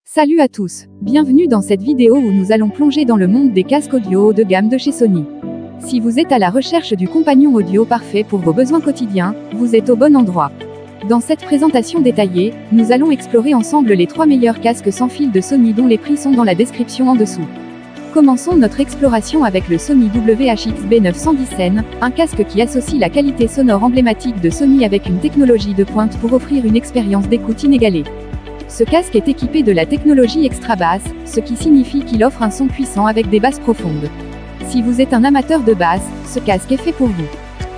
Salut à tous, bienvenue dans cette vidéo où nous allons plonger dans le monde des casques audio haut de gamme de chez Sony. Si vous êtes à la recherche du compagnon audio parfait pour vos besoins quotidiens, vous êtes au bon endroit. Dans cette présentation détaillée, nous allons explorer ensemble les 3 meilleurs casques sans fil de Sony dont les prix sont dans la description en dessous. Commençons notre exploration avec le Sony WH-X-B910N, un casque qui associe la qualité sonore emblématique de Sony avec une technologie de pointe pour offrir une expérience d'écoute inégalée. Ce casque est équipé de la technologie extra basse, ce qui signifie qu'il offre un son puissant avec des basses profondes. Si vous êtes un amateur de basse, ce casque est fait pour vous.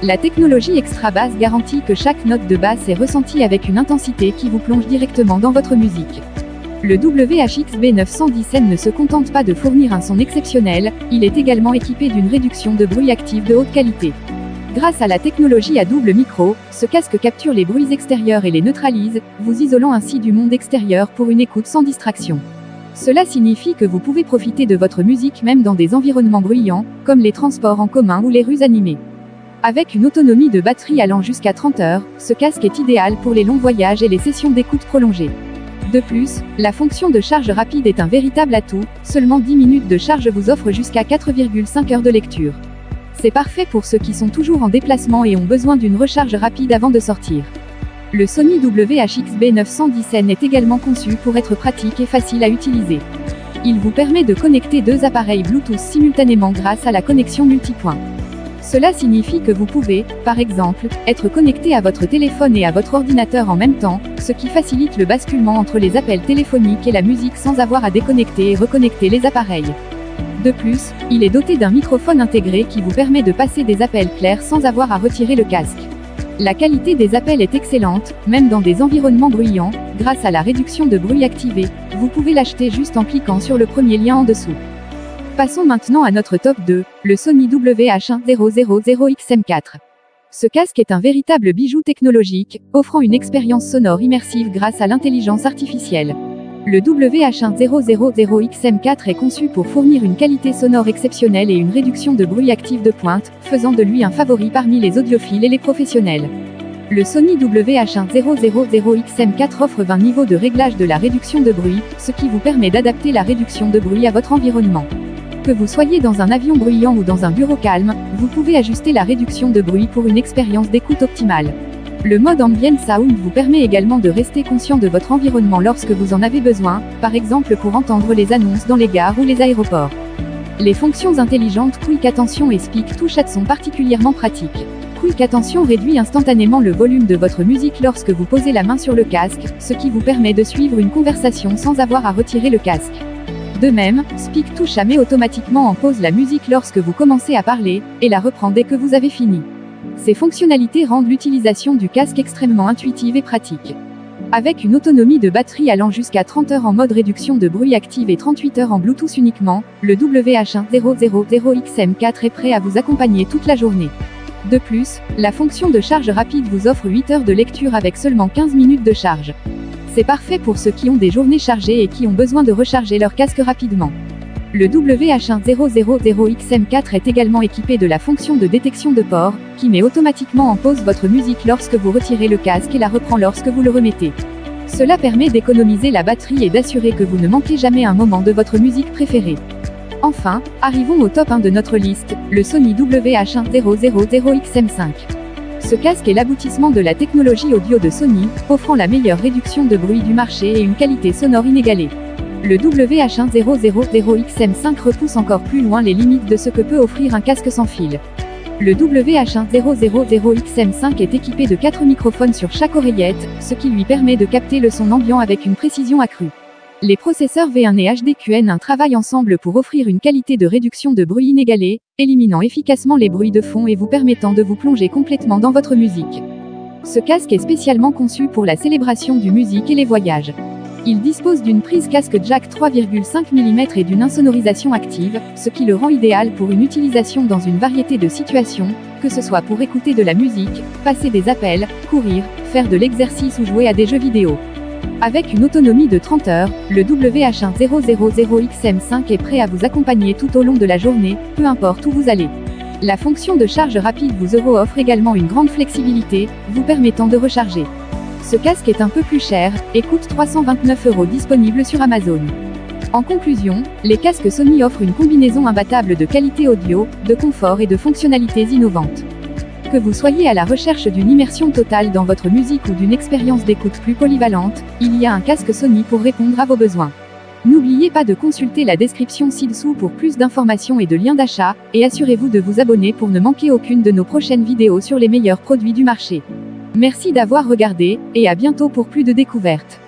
La technologie extra basse garantit que chaque note de basse est ressentie avec une intensité qui vous plonge directement dans votre musique. Le WH-X-B910N ne se contente pas de fournir un son exceptionnel, il est également équipé d'une réduction de bruit active de haute qualité. Grâce à la technologie à double micro, ce casque capture les bruits extérieurs et les neutralise, vous isolant ainsi du monde extérieur pour une écoute sans distraction. Cela signifie que vous pouvez profiter de votre musique même dans des environnements bruyants, comme les transports en commun ou les rues animées. Avec une autonomie de batterie allant jusqu'à 30 heures, ce casque est idéal pour les longs voyages et les sessions d'écoute prolongées. De plus, la fonction de charge rapide est un véritable atout, seulement 10 minutes de charge vous offre jusqu'à 4,5 heures de lecture. C'est parfait pour ceux qui sont toujours en déplacement et ont besoin d'une recharge rapide avant de sortir. Le Sony WH-X-B910N est également conçu pour être pratique et facile à utiliser. Il vous permet de connecter 2 appareils Bluetooth simultanément grâce à la connexion multipoint. Cela signifie que vous pouvez, par exemple, être connecté à votre téléphone et à votre ordinateur en même temps, ce qui facilite le basculement entre les appels téléphoniques et la musique sans avoir à déconnecter et reconnecter les appareils. De plus, il est doté d'un microphone intégré qui vous permet de passer des appels clairs sans avoir à retirer le casque. La qualité des appels est excellente, même dans des environnements bruyants, grâce à la réduction de bruit activée. Vous pouvez l'acheter juste en cliquant sur le premier lien en dessous. Passons maintenant à notre top 2, le Sony WH-10000XM4. Ce casque est un véritable bijou technologique, offrant une expérience sonore immersive grâce à l'intelligence artificielle. Le WH-10000XM4 est conçu pour fournir une qualité sonore exceptionnelle et une réduction de bruit active de pointe, faisant de lui un favori parmi les audiophiles et les professionnels. Le Sony WH-10000XM4 offre 20 niveaux de réglage de la réduction de bruit, ce qui vous permet d'adapter la réduction de bruit à votre environnement. Que vous soyez dans un avion bruyant ou dans un bureau calme, vous pouvez ajuster la réduction de bruit pour une expérience d'écoute optimale. Le mode Ambient Sound vous permet également de rester conscient de votre environnement lorsque vous en avez besoin, par exemple pour entendre les annonces dans les gares ou les aéroports. Les fonctions intelligentes Quick Attention et Speak to Chat sont particulièrement pratiques. Quick Attention réduit instantanément le volume de votre musique lorsque vous posez la main sur le casque, ce qui vous permet de suivre une conversation sans avoir à retirer le casque. De même, Speak to Chat met automatiquement en pause la musique lorsque vous commencez à parler, et la reprend dès que vous avez fini. Ces fonctionnalités rendent l'utilisation du casque extrêmement intuitive et pratique. Avec une autonomie de batterie allant jusqu'à 30 heures en mode réduction de bruit active et 38 heures en Bluetooth uniquement, le WH-10000XM4 est prêt à vous accompagner toute la journée. De plus, la fonction de charge rapide vous offre 8 heures de lecture avec seulement 15 minutes de charge. C'est parfait pour ceux qui ont des journées chargées et qui ont besoin de recharger leur casque rapidement. Le WH-10000XM4 est également équipé de la fonction de détection de port, qui met automatiquement en pause votre musique lorsque vous retirez le casque et la reprend lorsque vous le remettez. Cela permet d'économiser la batterie et d'assurer que vous ne manquez jamais un moment de votre musique préférée. Enfin, arrivons au top 1 de notre liste, le Sony WH-10000XM5. Ce casque est l'aboutissement de la technologie audio de Sony, offrant la meilleure réduction de bruit du marché et une qualité sonore inégalée. Le WH-10000XM5 repousse encore plus loin les limites de ce que peut offrir un casque sans fil. Le WH-10000XM5 est équipé de 4 microphones sur chaque oreillette, ce qui lui permet de capter le son ambiant avec une précision accrue. Les processeurs V1 et HDQN1 travaillent ensemble pour offrir une qualité de réduction de bruit inégalée, éliminant efficacement les bruits de fond et vous permettant de vous plonger complètement dans votre musique. Ce casque est spécialement conçu pour la célébration du musique et les voyages. Il dispose d'une prise casque jack 3,5 mm et d'une insonorisation active, ce qui le rend idéal pour une utilisation dans une variété de situations, que ce soit pour écouter de la musique, passer des appels, courir, faire de l'exercice ou jouer à des jeux vidéo. Avec une autonomie de 30 heures, le WH-10000XM5 est prêt à vous accompagner tout au long de la journée, peu importe où vous allez. La fonction de charge rapide vous offre également une grande flexibilité, vous permettant de recharger. Ce casque est un peu plus cher, et coûte 329 € disponible sur Amazon. En conclusion, les casques Sony offrent une combinaison imbattable de qualité audio, de confort et de fonctionnalités innovantes. Que vous soyez à la recherche d'une immersion totale dans votre musique ou d'une expérience d'écoute plus polyvalente, il y a un casque Sony pour répondre à vos besoins. N'oubliez pas de consulter la description ci-dessous pour plus d'informations et de liens d'achat, et assurez-vous de vous abonner pour ne manquer aucune de nos prochaines vidéos sur les meilleurs produits du marché. Merci d'avoir regardé, et à bientôt pour plus de découvertes.